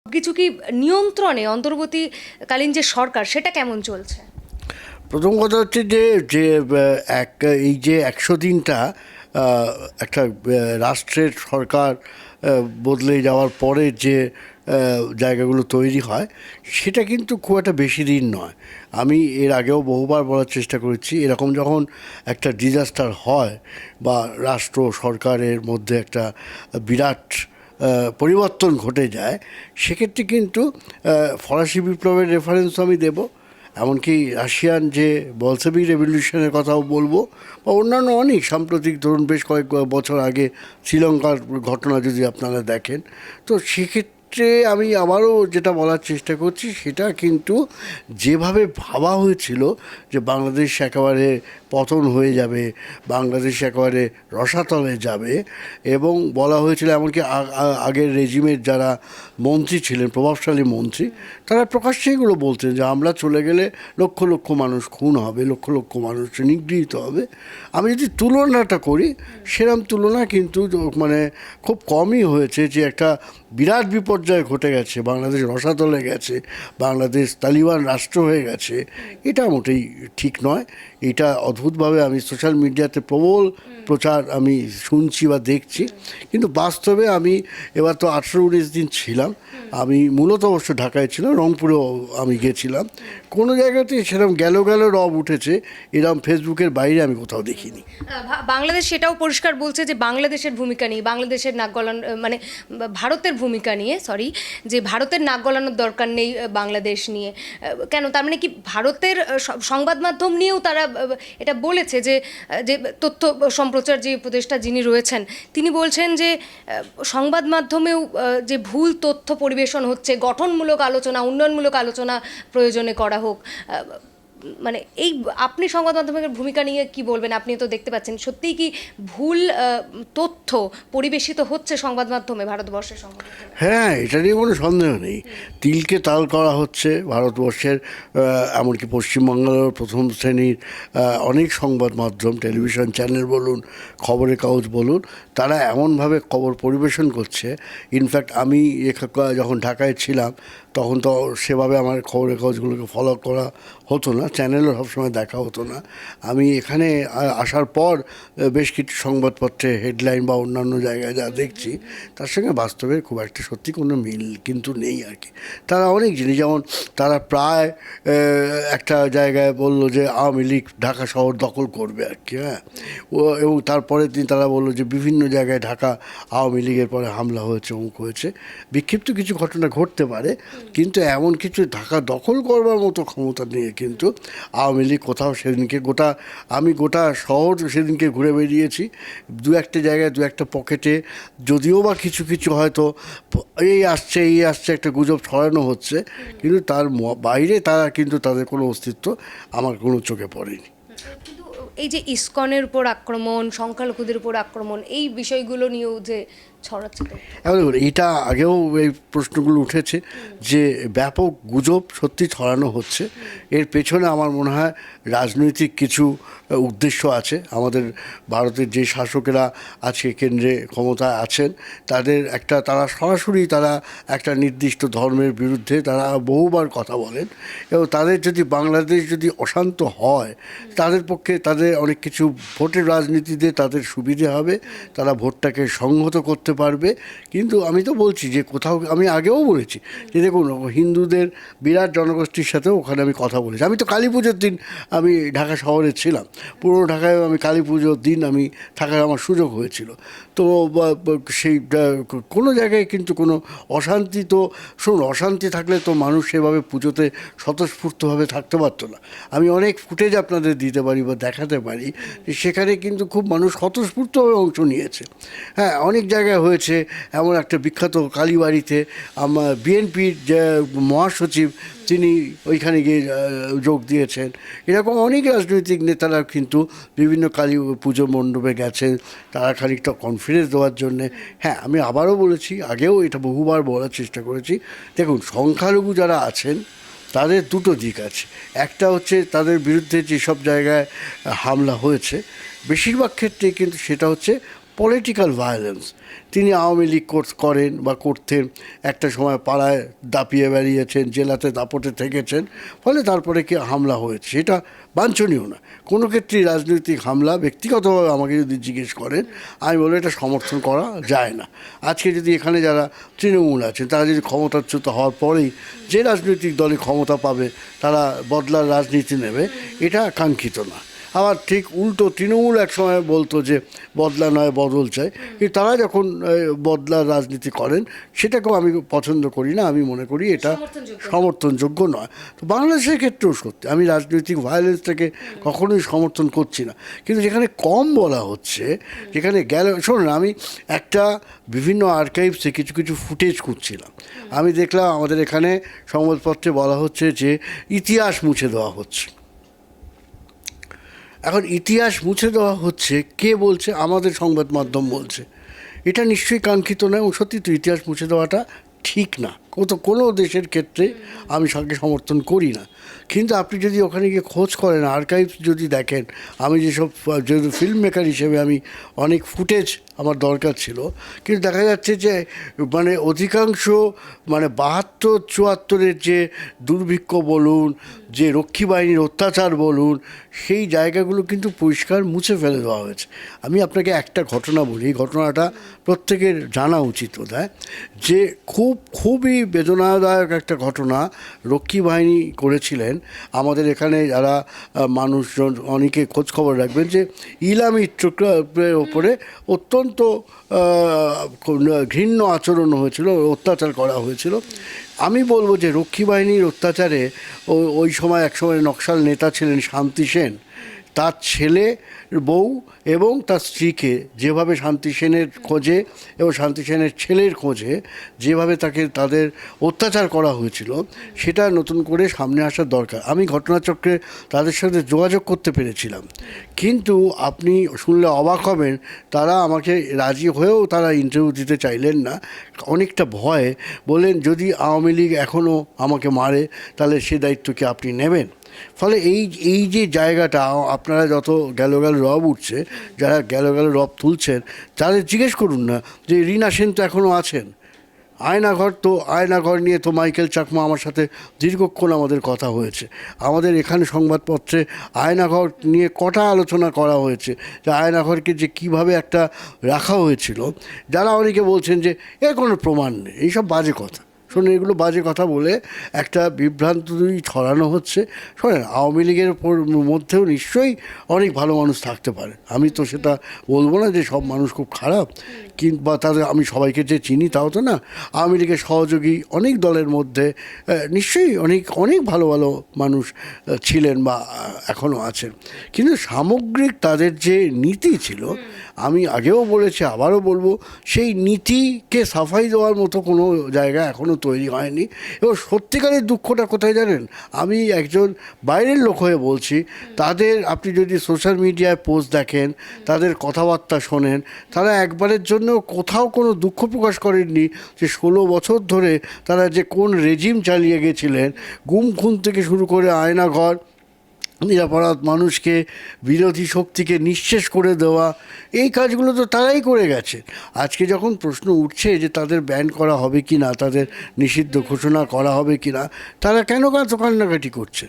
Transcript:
কিছু কি নিয়ন্ত্রণে অন্তর্বর্তীকালীন যে সরকার সেটা কেমন চলছে? প্রথম কথা হচ্ছে যে যে এক এই যে ১০০ দিনটা একটা রাষ্ট্রের সরকার বদলে যাওয়ার পরে যে জায়গাগুলো তৈরি হয় সেটা কিন্তু খুব একটা বেশি দিন নয়। আমি এর আগেও বহুবার বলার চেষ্টা করেছি, এরকম যখন একটা ডিজাস্টার হয় বা রাষ্ট্র সরকারের মধ্যে একটা বিরাট পরিবর্তন ঘটে যায়, সেক্ষেত্রে কিন্তু ফরাসি বিপ্লবের রেফারেন্স আমি দেব, এমনকি রাশিয়ান যে বলসেভিক রেভলিউশনের কথাও বলবো, বা অন্যান্য অনেক সাম্প্রতিক ধরুন বেশ কয়েক বছর আগে শ্রীলঙ্কার ঘটনা যদি আপনারা দেখেন, তো সেক্ষেত্রে আমি আবারও যেটা বলার চেষ্টা করছি সেটা কিন্তু যেভাবে ভাবা হয়েছিল যে বাংলাদেশ একেবারে পতন হয়ে যাবে, বাংলাদেশ একেবারে রসাতলে যাবে, এবং বলা হয়েছিল এমনকি আগের রেজিমের যারা মন্ত্রী ছিলেন, প্রভাবশালী মন্ত্রী, তারা প্রকাশ্যে এগুলো বলতেন যে আমরা চলে গেলে লক্ষ লক্ষ মানুষ খুন হবে, লক্ষ লক্ষ মানুষ নিগৃহীত হবে। আমি যদি তুলনাটা করি, সেরম তুলনা কিন্তু মানে খুব কমই হয়েছে যে একটা বিরাট বিপর্যয় ঘটে গেছে, বাংলাদেশ রসাতলে গেছে, বাংলাদেশ তালিবান রাষ্ট্র হয়ে গেছে, এটা মোটেই ঠিক নয়। এটা অদ্ভুতভাবে আমি সোশ্যাল মিডিয়াতে প্রবল প্রচার আমি শুনছি বা দেখছি, কিন্তু বাস্তবে আমি এবার তো ১৮-১৯ দিন ছিলাম, আমি মূলত অবশ্য ঢাকায় ছিলাম, রংপুরেও আমি গেছিলাম, কোনো জায়গাতেই সেরকম গেল গেল রব উঠেছে এরকম ফেসবুকের বাইরে আমি কোথাও দেখিনি। বাংলাদেশ সেটাও পরিষ্কার বলছে যে বাংলাদেশের ভূমিকা নিয়ে, বাংলাদেশের নাক গলানো মানে ভারতের ভূমিকা নিয়ে, যে ভারতের নাক গলানোর দরকার নেই বাংলাদেশ নিয়ে। কেন, তার মানে কি ভারতের সংবাদ মাধ্যম নিয়েও তারা এটা বলেছে যে যে তথ্য সম্প্রচার যে উপদেষ্টা যিনি রয়েছেন তিনি বলছেন যে সংবাদ মাধ্যমেও যে ভুল তথ্য পরিবেশন হচ্ছে, গঠনমূলক আলোচনা, উন্নয়নমূলক আলোচনা প্রয়োজনে করা হোক। মানে এই আপনি সংবাদ মাধ্যমের ভূমিকা নিয়ে কি বলবেন? আপনি তো দেখতে পাচ্ছেন সত্যিই কি ভুল তথ্য পরিবেশিত হচ্ছে সংবাদ মাধ্যমে, ভারতবর্ষের সংবাদ মাধ্যমে? হ্যাঁ, এটা নিয়ে কোনো সন্দেহ নেই। তিলকে তাল করা হচ্ছে ভারতবর্ষের, এমনকি পশ্চিমবাংলার প্রথম শ্রেণীর অনেক সংবাদ মাধ্যম, টেলিভিশন চ্যানেল বলুন, খবরের কাগজ বলুন, তারা এমনভাবে খবর পরিবেশন করছে। ইনফ্যাক্ট আমি যখন ঢাকায় ছিলাম তখন তো সেভাবে আমার খবরের কাগজগুলোকে ফলো করা হতো না, চ্যানেলও সবসময় দেখা হতো না। আমি এখানে আসার পর বেশ কিছু সংবাদপত্রে হেডলাইন বা অন্যান্য জায়গায় যা দেখছি তার সঙ্গে বাস্তবের খুব একটা সত্যি কোনো মিল কিন্তু নেই আর কি। তারা অনেক জিনিস, যেমন তারা প্রায় একটা জায়গায় বললো যে আওয়ামী লীগ ঢাকা শহর দখল করবে আর কি, হ্যাঁ, এবং তারপরের দিন তারা বললো যে বিভিন্ন জায়গায় ঢাকা আওয়ামী লীগের পরে হামলা হয়েছে, অমুক হয়েছে। বিক্ষিপ্ত কিছু ঘটনা ঘটতে পারে, কিন্তু এমন কিছু ঢাকা দখল করবার মতো ক্ষমতা নিয়ে কিন্তু আওয়ামী লীগ কোথাও সেদিনকে আমি গোটা শহর সেদিনকে ঘুরে বেরিয়েছি, দু একটা জায়গায় দু একটা পকেটে যদিও বা কিছু কিছু হয়তো এই আসছে একটা গুজব ছড়ানো হচ্ছে, কিন্তু তার বাইরে তারা কিন্তু তাদের কোনো অস্তিত্ব আমার কোনো চোখে পড়েনি। কিন্তু এই যে ইসকনের উপর আক্রমণ, সংখ্যালঘুদের উপর আক্রমণ, এই বিষয়গুলো নিয়েও যে ছড়াচ্ছে, তো এখন দেখুন, এটা আগেও এই প্রশ্নগুলো উঠেছে যে ব্যাপক গুজব সত্যি ছড়ানো হচ্ছে, এর পেছনে আমার মনে হয় রাজনৈতিক কিছু উদ্দেশ্য আছে। আমাদের ভারতের যে শাসকেরা আজকে কেন্দ্রে ক্ষমতায় আছেন তারা সরাসরি একটা নির্দিষ্ট ধর্মের বিরুদ্ধে তারা বহুবার কথা বলেন, এবং তাদের যদি বাংলাদেশ যদি অশান্ত হয় তাদের পক্ষে তাদের অনেক কিছু ভোটের রাজনীতিতে তাদের সুবিধে হবে, তারা ভোটটাকে সংহত করতে পারবে। কিন্তু আমি তো বলছি যে কোথাও, আমি আগেও বলেছি যে দেখুন, হিন্দুদের বিরাট জনগোষ্ঠীর সাথেও ওখানে আমি কথা বলেছি। আমি তো কালী পুজোর দিন আমি ঢাকা শহরে ছিলাম, পুরো ঢাকায় আমি কালী পুজোর দিন আমি থাকার আমার সুযোগ হয়েছিল। তো সেই কোনো জায়গায় কিন্তু কোনো অশান্তি, তো শুনুন, অশান্তি থাকলে তো মানুষ সেভাবে পুজোতে স্বতঃস্ফূর্তভাবে থাকতে পারতো না। আমি অনেক ফুটেজ আপনাদের দিতে পারি বা দেখাতে পারি যে সেখানে কিন্তু খুব মানুষ স্বতঃস্ফূর্তভাবে অংশ নিয়েছে। হ্যাঁ, অনেক জায়গায় হয়েছে, এমন একটা বিখ্যাত কালীবাড়িতে আমার বিএনপির যে মহাসচিব তিনি ওইখানে গিয়ে যোগ দিয়েছেন। এরকম অনেক রাজনৈতিক নেতারা কিন্তু বিভিন্ন কালী পুজো মণ্ডপে গেছেন, তারা খানিকটা কনফিডেন্স দেওয়ার জন্যে। হ্যাঁ, আমি আবারও বলেছি, আগেও এটা বহুবার বলার চেষ্টা করেছি, দেখুন, সংখ্যালঘু যারা আছেন তাদের দুটো দিক আছে। একটা হচ্ছে তাদের বিরুদ্ধে যেসব জায়গায় হামলা হয়েছে বেশিরভাগ ক্ষেত্রে কিন্তু সেটা হচ্ছে পলিটিক্যাল ভায়োলেন্স। তিনি আওয়ামী লীগ করেন বা করতেন, একটা সময় পাড়ায় দাপিয়ে বেরিয়েছেন, জেলাতে দাপটে থেকেছেন, ফলে তারপরে কি হামলা হয়েছে, সেটা বাঞ্ছনীয় না। কোনো ক্ষেত্রেই রাজনৈতিক হামলা ব্যক্তিগতভাবে আমাকে যদি জিজ্ঞেস করেন, আমি বলবো এটা সমর্থন করা যায় না। আজকে যদি এখানে যারা তৃণমূল আছেন তারা যদি ক্ষমতাচ্যুত হওয়ার পরেই যে রাজনৈতিক দলে ক্ষমতা পাবে তারা বদলার রাজনীতি নেবে, এটা কাঙ্ক্ষিত না। আবার ঠিক উল্টো তৃণমূল একসময় বলতো যে বদলা নয় বদল চাই, কিন্তু তারা যখন বদলার রাজনীতি করেন সেটাকেও আমি পছন্দ করি না। আমি মনে করি এটা সমর্থনযোগ্য নয়। তো বাংলাদেশের ক্ষেত্রেও সত্যি, আমি রাজনৈতিক ভায়োলেন্সটাকে কখনোই সমর্থন করছি না, কিন্তু যেখানে কম বলা হচ্ছে, যেখানে শোনেন, আমি একটা বিভিন্ন আর্কাইভসে কিছু কিছু ফুটেজ খুঁজছিলাম, আমি দেখলাম আমাদের এখানে সংবাদপত্রে বলা হচ্ছে যে ইতিহাস মুছে দেওয়া হচ্ছে। এখন ইতিহাস মুছে দেওয়া হচ্ছে কে বলছে? আমাদের সংবাদ মাধ্যম বলছে। এটা নিশ্চয়ই কাঙ্ক্ষিত নয়, এবং সত্যি তো ইতিহাস মুছে দেওয়াটা ঠিক না, কোনো দেশের ক্ষেত্রে আমি সঙ্গে সমর্থন করি না। কিন্তু আপনি যদি ওখানে গিয়ে খোঁজ করেন, আর্কাইভস যদি দেখেন, আমি যেহেতু ফিল্ম মেকার হিসেবে আমি অনেক ফুটেজ আমার দরকার ছিল, কিন্তু দেখা যাচ্ছে যে মানে অধিকাংশ 72-74 যে দুর্ভিক্ষ বলুন, যে রক্ষী বাহিনীর অত্যাচার বলুন, সেই জায়গাগুলো কিন্তু পরিষ্কার মুছে ফেলে দেওয়া হয়েছে। আমি আপনাকে একটা ঘটনা বলি, ঘটনাটা প্রত্যেকের জানা উচিত বোধহয়, যে খুবই বেদনাদায়ক একটা ঘটনা রক্ষী বাহিনী করেছিলেন। আমাদের এখানে যারা মানুষজন অনেকে খোঁজখবর রাখবেন, যে ইলামি চক্রের ওপরে অত্যন্ত ঘৃণ্য আচরণ হয়েছিল, অত্যাচার করা হয়েছিল। আমি বলবো যে রক্ষী বাহিনীর অত্যাচারে ওই সময় একসময় নকশাল নেতা ছিলেন শান্তি সেন, তার ছেলে, বউ এবং তার স্ত্রীকে যেভাবে শান্তি সেনের খোঁজে এবং শান্তি সেনের ছেলের খোঁজে যেভাবে তাদের অত্যাচার করা হয়েছিল, সেটা নতুন করে সামনে আসার দরকার। আমি ঘটনাচক্রে তাদের সাথে যোগাযোগ করতে পেরেছিলাম, কিন্তু আপনি শুনলে অবাক হবেন, তারা আমাকে রাজি হয়েও তারা ইন্টারভিউ দিতে চাইলেন না। অনেকটা ভয়ে বললেন, যদি আওয়ামী লীগ এখনও আমাকে মারে তাহলে সে দায়িত্ব কি আপনি নেবেন? ফলে এই যে জায়গাটা, আপনারা যত গেল রব উঠছে, যারা গেল রব তুলছেন, তাদের জিজ্ঞেস করুন না যে রীনা সেন তো এখনও আছেন। আয়নাঘর নিয়ে তো মাইকেল চাকমা আমার সাথে দীর্ঘক্ষণ আমাদের কথা হয়েছে। আমাদের এখানে সংবাদপত্রে আয়নাঘর নিয়ে কটা আলোচনা করা হয়েছে, যে আয়নাঘরকে যে কীভাবে একটা রাখা হয়েছিল। যারা অনেকে বলছেন যে এর কোনো প্রমাণ নেই, এইসব বাজে কথা। শোনেন, এগুলো বাজে কথা বলে একটা বিভ্রান্তি ছড়ানো হচ্ছে। শোনেন, আওয়ামী লীগের মধ্যেও নিশ্চয়ই অনেক ভালো মানুষ থাকতে পারে, আমি তো সেটা বলবো না যে সব মানুষ খুব খারাপ, বা তাদের আমি সবাইকে যে চিনি তাও তো না। আওয়ামী লীগের সহযোগী অনেক দলের মধ্যে নিশ্চয়ই অনেক ভালো মানুষ ছিলেন বা এখনও আছেন, কিন্তু সামগ্রিক তাদের যে নীতি ছিল, আমি আগেও বলেছি আবারও বলবো, সেই নীতিকে সাফাই দেওয়ার মতো কোনো জায়গা এখনও তৈরি হয়নি। এবং সত্যিকারের দুঃখটা কোথায় জানেন? আমি একজন বাইরের লোক হয়ে বলছি, তাদের আপনি যদি সোশ্যাল মিডিয়ায় পোস্ট দেখেন, তাদের কথাবার্তা শোনেন, তারা একবারের জন্য কোথাও কোনো দুঃখ প্রকাশ করেননি যে 16 বছর ধরে তারা যে কোন রেজিম চালিয়ে গেছিলেন, গুম খুন থেকে শুরু করে আয়নাঘর, নিরাপরাধ মানুষকে, বিরোধী শক্তিকে নিঃশেষ করে দেওয়া, এই কাজগুলো তো তারাই করে গেছে। আজকে যখন প্রশ্ন উঠছে যে তাদের ব্যান করা হবে কি না, তাদের নিষিদ্ধ ঘোষণা করা হবে কি না, তারা কেন কান্নাকাটি করছে?